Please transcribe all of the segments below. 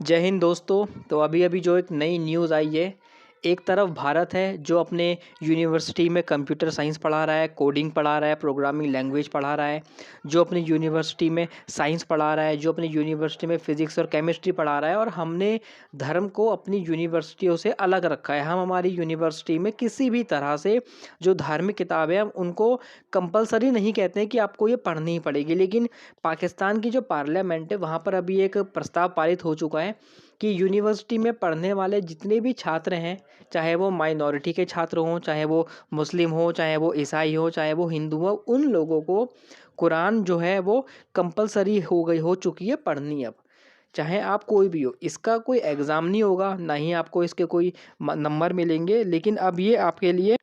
जय हिंद दोस्तों। तो अभी अभी जो एक नई न्यूज़ आई है, एक तरफ भारत है जो अपने यूनिवर्सिटी में कंप्यूटर साइंस पढ़ा रहा है, कोडिंग पढ़ा रहा है, प्रोग्रामिंग लैंग्वेज पढ़ा रहा है, जो अपनी यूनिवर्सिटी में साइंस पढ़ा रहा है, जो अपनी यूनिवर्सिटी में फिजिक्स और केमिस्ट्री पढ़ा रहा है। और हमने धर्म को अपनी यूनिवर्सिटियों से अलग रखा है। हम हमारी यूनिवर्सिटी में किसी भी तरह से जो धार्मिक किताबें हैं उनको कंपलसरी नहीं कहते हैं कि आपको ये पढ़नी ही पड़ेगी। लेकिन पाकिस्तान की जो पार्लियामेंट है वहाँ पर अभी एक प्रस्ताव पारित हो चुका है कि यूनिवर्सिटी में पढ़ने वाले जितने भी छात्र हैं, चाहे वो माइनॉरिटी के छात्र हों, चाहे वो मुस्लिम हो, चाहे वो ईसाई हो, चाहे वो हिंदू हो, उन लोगों को कुरान जो है वो कंपलसरी हो चुकी है पढ़नी अब। चाहे आप कोई भी हो, इसका कोई एग्ज़ाम नहीं होगा, ना ही आपको इसके कोई नंबर मिलेंगे। लेकिन अब ये आपके लिए,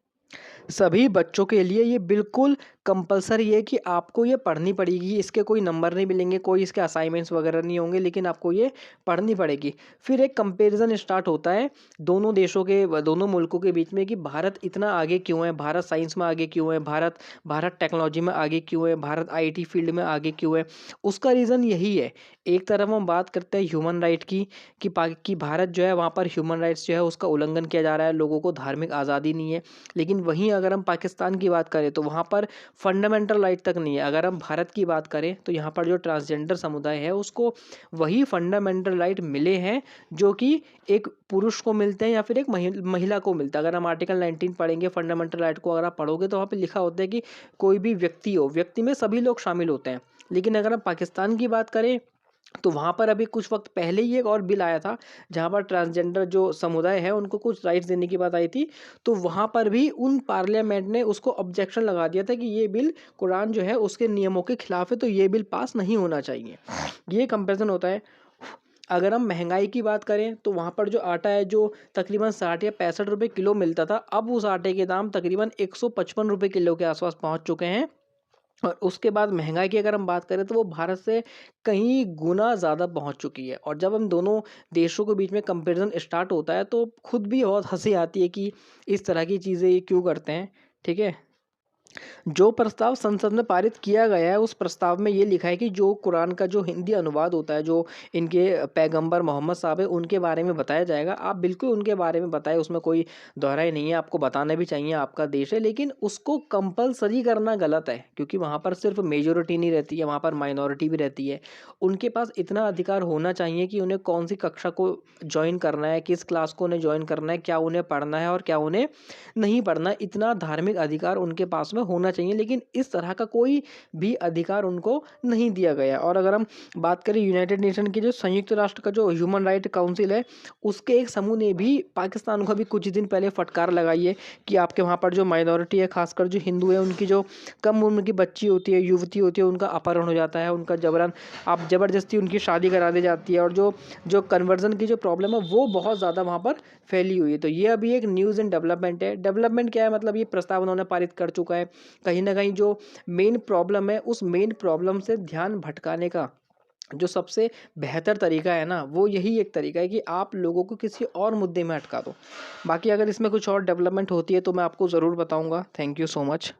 सभी बच्चों के लिए ये बिल्कुल कंपलसरी है कि आपको ये पढ़नी पड़ेगी। इसके कोई नंबर नहीं मिलेंगे, कोई इसके असाइनमेंट्स वगैरह नहीं होंगे, लेकिन आपको ये पढ़नी पड़ेगी। फिर एक कंपैरिजन स्टार्ट होता है दोनों देशों के, दोनों मुल्कों के बीच में कि भारत इतना आगे क्यों है, भारत साइंस में आगे क्यों है, भारत टेक्नोलॉजी में आगे क्यों है, भारत आईटी फील्ड में आगे क्यों है। उसका रीज़न यही है। एक तरफ हम बात करते हैं ह्यूमन राइट की कि भारत जो है वहाँ पर ह्यूमन राइट्स जो है उसका उल्लंघन किया जा रहा है, लोगों को धार्मिक आज़ादी नहीं है। लेकिन वहीं अगर हम पाकिस्तान की बात करें तो वहाँ पर फंडामेंटल राइट तक नहीं है। अगर हम भारत की बात करें तो यहाँ पर जो ट्रांसजेंडर समुदाय है उसको वही फंडामेंटल राइट मिले हैं जो कि एक पुरुष को मिलते हैं या फिर एक महिला को मिलता है। अगर हम आर्टिकल 19 पढ़ेंगे फंडामेंटल राइट को, अगर आप पढ़ोगे तो वहाँ पे लिखा होता है कि कोई भी व्यक्ति हो, व्यक्ति में सभी लोग शामिल होते हैं। लेकिन अगर हम पाकिस्तान की बात करें तो वहाँ पर अभी कुछ वक्त पहले ही एक और बिल आया था जहाँ पर ट्रांसजेंडर जो समुदाय है उनको कुछ राइट्स देने की बात आई थी। तो वहाँ पर भी उन पार्लियामेंट ने उसको ऑब्जेक्शन लगा दिया था कि ये बिल कुरान जो है उसके नियमों के खिलाफ है, तो ये बिल पास नहीं होना चाहिए। ये कंपैरिजन होता है। अगर हम महंगाई की बात करें तो वहाँ पर जो आटा है जो तकरीबन 60 या 65 रुपये किलो मिलता था, अब उस आटे के दाम तकरीबन 155 रुपये किलो के आसपास पहुँच चुके हैं। और उसके बाद महंगाई की अगर हम बात करें तो वो भारत से कहीं गुना ज़्यादा पहुंच चुकी है। और जब हम दोनों देशों के बीच में कंपैरिजन स्टार्ट होता है तो खुद भी बहुत हंसी आती है कि इस तरह की चीज़ें ये क्यों करते हैं। ठीक है। जो प्रस्ताव संसद में पारित किया गया है उस प्रस्ताव में ये लिखा है कि जो कुरान का जो हिंदी अनुवाद होता है, जो इनके पैगंबर मोहम्मद साहब है उनके बारे में बताया जाएगा। आप बिल्कुल उनके बारे में बताएं, उसमें कोई दोहराई नहीं है, आपको बताना भी चाहिए, आपका देश है। लेकिन उसको कंपलसरी करना गलत है क्योंकि वहाँ पर सिर्फ मेजोरिटी नहीं रहती है, वहाँ पर माइनॉरिटी भी रहती है। उनके पास इतना अधिकार होना चाहिए कि उन्हें कौन सी कक्षा को ज्वाइन करना है, किस क्लास को उन्हें ज्वाइन करना है, क्या उन्हें पढ़ना है और क्या उन्हें नहीं पढ़ना। इतना धार्मिक अधिकार उनके पास में होना चाहिए, लेकिन इस तरह का कोई भी अधिकार उनको नहीं दिया गया। और अगर हम बात करें यूनाइटेड नेशन के जो संयुक्त राष्ट्र का जो ह्यूमन राइट काउंसिल है, उसके एक समूह ने भी पाकिस्तान को अभी कुछ दिन पहले फटकार लगाई है कि आपके वहाँ पर जो माइनॉरिटी है, खासकर जो हिंदू है, उनकी जो कम उम्र की बच्ची होती है, युवती होती है, उनका अपहरण हो जाता है, उनका ज़बरदस्ती उनकी शादी करा दी जाती है। और जो जो कन्वर्जन की जो प्रॉब्लम है वो बहुत ज़्यादा वहाँ पर फैली हुई है। तो ये अभी एक न्यूज़ इन डेवलपमेंट है। डेवलपमेंट क्या है, मतलब ये प्रस्ताव उन्होंने पारित कर चुका है। कहीं ना कहीं जो मेन प्रॉब्लम है उस मेन प्रॉब्लम से ध्यान भटकाने का जो सबसे बेहतर तरीका है ना, वो यही एक तरीका है कि आप लोगों को किसी और मुद्दे में अटका दो। बाकी अगर इसमें कुछ और डेवलपमेंट होती है तो मैं आपको ज़रूर बताऊंगा। Thank you so much.